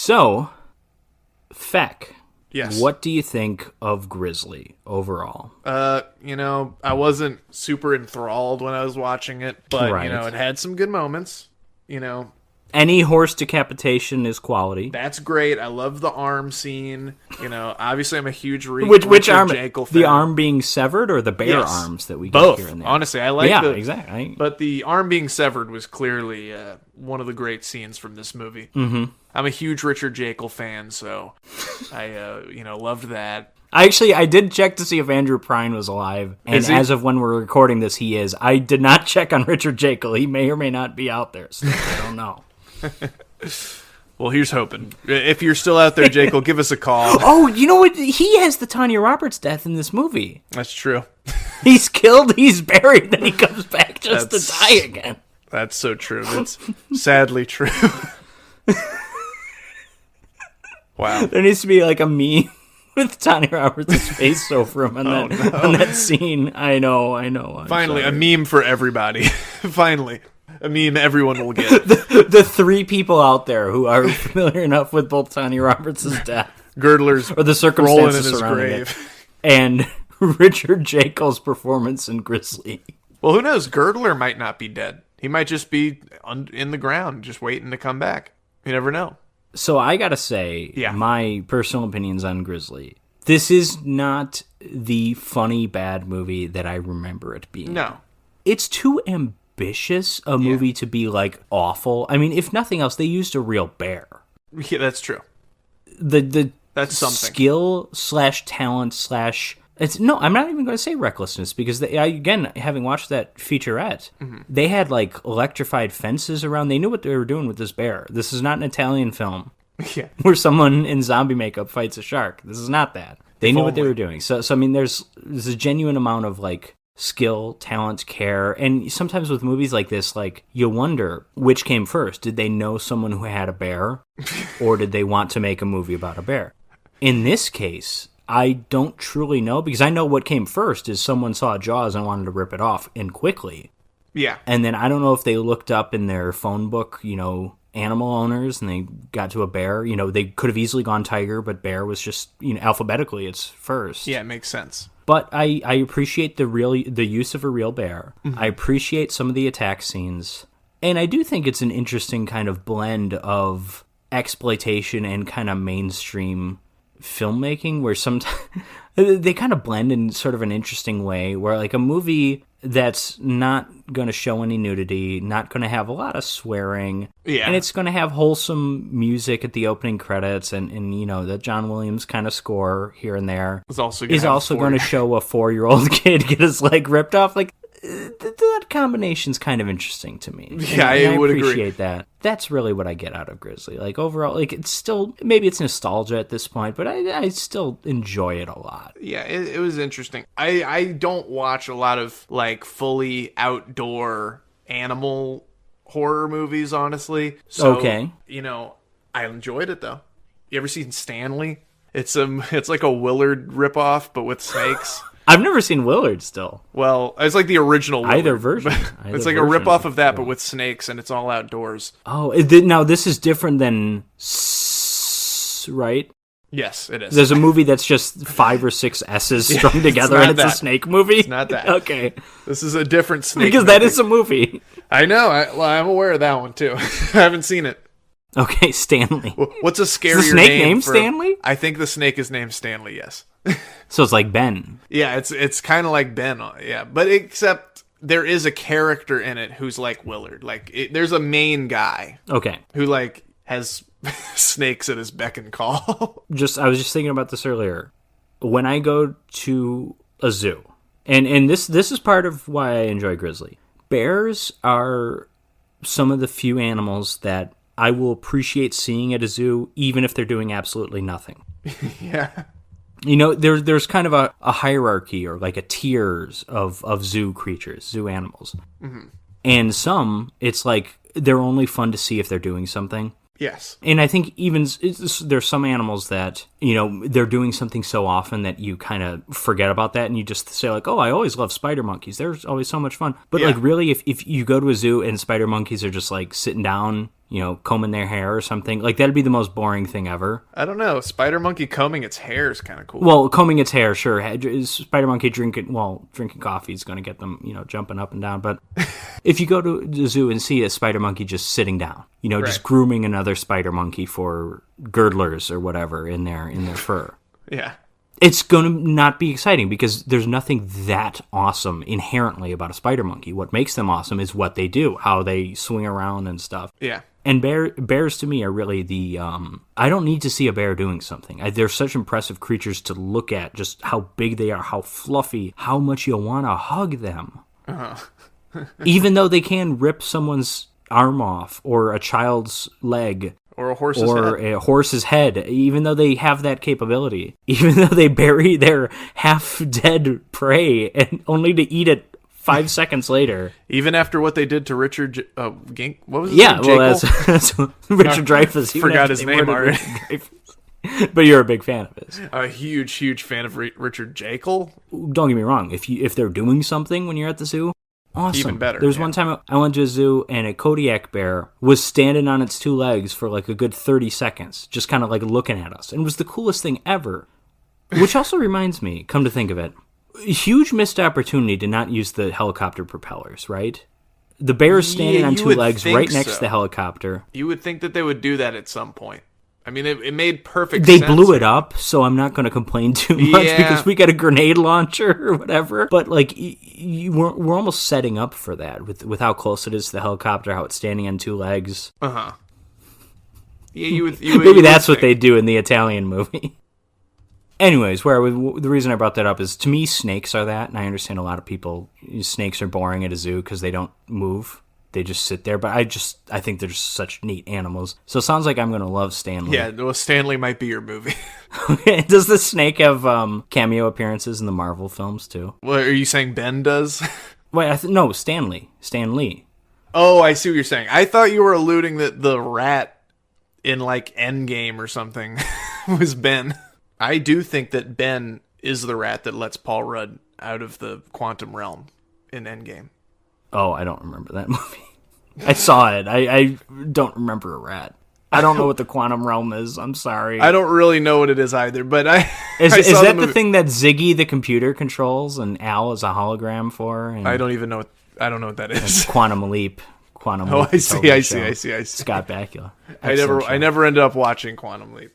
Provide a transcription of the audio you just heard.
So, Feck. Yes. What do you think of Grizzly overall? I wasn't super enthralled when I was watching it, but, Right. it had some good moments. Any horse decapitation is quality. That's great. I love the arm scene. Obviously I'm a huge Which Richard arm? Jekyll fan. The arm being severed or the bear Yes. arms that we get Both. here and there? Honestly, I like exactly. But the arm being severed was clearly one of the great scenes from this movie. Mm-hmm. I'm a huge Richard Jekyll fan, so I loved that. I did check to see if Andrew Prine was alive, and as of when we're recording this, he is. I did not check on Richard Jekyll. He may or may not be out there, so I don't know. Well, here's hoping. If you're still out there, Jekyll, give us a call. Oh, you know what? He has the Tanya Roberts death in this movie. That's true. He's killed, he's buried, then he comes back just to die again. That's so true. That's sadly true. Wow. There needs to be like a meme with Tanya Roberts' face over him on that scene. I know. I'm Finally, sorry. a meme for everybody. Finally. A meme everyone will get. The three people out there who are familiar enough with both Tanya Roberts' death Girdler's or the rolling in circumstances his surrounding grave. it, and Richard Jekyll's performance in Grizzly. Well, who knows? Girdler might not be dead. He might just be in the ground, just waiting to come back. You never know. So I gotta say, my personal opinions on Grizzly. This is not the funny bad movie that I remember it being. No. It's too ambitious a movie to be like awful. I mean, if nothing else, they used a real bear. Yeah, that's true. That's something. Skill / talent / it's no, I'm not even going to say recklessness because again, having watched that featurette, they had like electrified fences around. They knew what they were doing with this bear. This is not an Italian film where someone in zombie makeup fights a shark. This is not that. They knew what they were doing. So I mean, there's a genuine amount of like skill, talent, care, and sometimes with movies like this, like you wonder which came first. Did they know someone who had a bear, or did they want to make a movie about a bear? In this case, I don't truly know, because I know what came first is someone saw Jaws and wanted to rip it off, and quickly. Yeah. And then I don't know if they looked up in their phone book, animal owners, and they got to a bear. They could have easily gone tiger, but bear was just, alphabetically it's first. Yeah, it makes sense. But I appreciate the use of a real bear. Mm-hmm. I appreciate some of the attack scenes. And I do think it's an interesting kind of blend of exploitation and kind of mainstream filmmaking, where sometimes they kind of blend in sort of an interesting way, where like a movie that's not going to show any nudity, not going to have a lot of swearing, and it's going to have wholesome music at the opening credits, and the John Williams kind of score here and there is also going to show a 4-year-old kid get his leg ripped off. Like, that combination's kind of interesting to me. Yeah, I would appreciate agree. that. That's really what I get out of Grizzly. Like, overall, like, it's still, maybe it's nostalgia at this point, but I still enjoy it a lot. Yeah, it was interesting. I don't watch a lot of, like, fully outdoor animal horror movies, honestly. So, okay. I enjoyed it, though. You ever seen Stanley? It's like a Willard ripoff, but with snakes. I've never seen Willard still. Well, it's like the original Willard. Either version. It's like a ripoff of that, but with snakes, and it's all outdoors. Oh, now this is different than right? Yes, it is. There's a movie that's just 5 or 6 S's strung together, and it's a snake movie? It's not that. Okay. This is a different snake because movie. That is a movie. I know. I'm aware of that one, too. I haven't seen it. Okay, Stanley. What's a scarier is the snake name named Stanley? I think the snake is named Stanley, yes. So it's like Ben. Yeah, it's kind of like Ben, yeah. But except there is a character in it who's like Willard. Like, there's a main guy. Okay. Who, like, has snakes at his beck and call. I was just thinking about this earlier. When I go to a zoo, and this is part of why I enjoy Grizzly. Bears are some of the few animals that I will appreciate seeing at a zoo, even if they're doing absolutely nothing. Yeah. There's kind of a hierarchy or like a tiers of zoo creatures, zoo animals. Mm-hmm. And some, it's like they're only fun to see if they're doing something. Yes. And I think even there's some animals that, they're doing something so often that you kind of forget about that and you just say like, oh, I always love spider monkeys. They're always so much fun. But like really, if you go to a zoo and spider monkeys are just like sitting down combing their hair or something. Like, that'd be the most boring thing ever. I don't know. Spider monkey combing its hair is kind of cool. Well, combing its hair, sure. Spider monkey drinking coffee is going to get them, jumping up and down. But if you go to the zoo and see a spider monkey just sitting down, just grooming another spider monkey for girdlers or whatever in their fur. Yeah. It's going to not be exciting because there's nothing that awesome inherently about a spider monkey. What makes them awesome is what they do, how they swing around and stuff. Yeah. And bears to me are really the, I don't need to see a bear doing something. They're such impressive creatures to look at, just how big they are, how fluffy, how much you'll want to hug them. Uh-huh. Even though they can rip someone's arm off or a child's leg. Or a horse's head, even though they have that capability. Even though they bury their half-dead prey and only to eat it 5 seconds later. Even after what they did to Richard Gink, what was his name? Well, that's Richard Dreyfuss. Forgot his name already. But you're a big fan of his. A huge fan of Richard Jekyll. Don't get me wrong. If they're doing something when you're at the zoo, awesome. Even better. There's one time I went to a zoo and a Kodiak bear was standing on its two legs for like a good 30 seconds, just kind of like looking at us. And it was the coolest thing ever. Which also reminds me, come to think of it, a huge missed opportunity to not use the helicopter propellers, right? The bear's standing on two legs right next to the helicopter. You would think that they would do that at some point. I mean, it made perfect sense. They blew it up, so I'm not going to complain too much because we got a grenade launcher or whatever. But, like, we're almost setting up for that with how close it is to the helicopter, how it's standing on two legs. Uh-huh. Yeah, maybe that's what they do in the Italian movie. Anyways, the reason I brought that up is, to me, snakes are that, and I understand a lot of people, snakes are boring at a zoo because they don't move. They just sit there, but I think they're just such neat animals. So it sounds like I'm going to love Stanley. Yeah, well, Stanley might be your movie. Does the snake have cameo appearances in the Marvel films, too? Well, are you saying Ben does? Wait, no, Stanley. Stan Lee. Oh, I see what you're saying. I thought you were alluding that the rat in, like, Endgame or something was Ben. I do think that Ben is the rat that lets Paul Rudd out of the quantum realm in Endgame. Oh, I don't remember that movie. I saw it. I don't remember a rat. I don't know what the quantum realm is. I'm sorry. I don't really know what it is either, but Is that the thing that Ziggy the computer controls and Al is a hologram for? And I don't even know. I don't know what that is. Quantum Leap. I see. Scott Bakula. I never ended up watching Quantum Leap.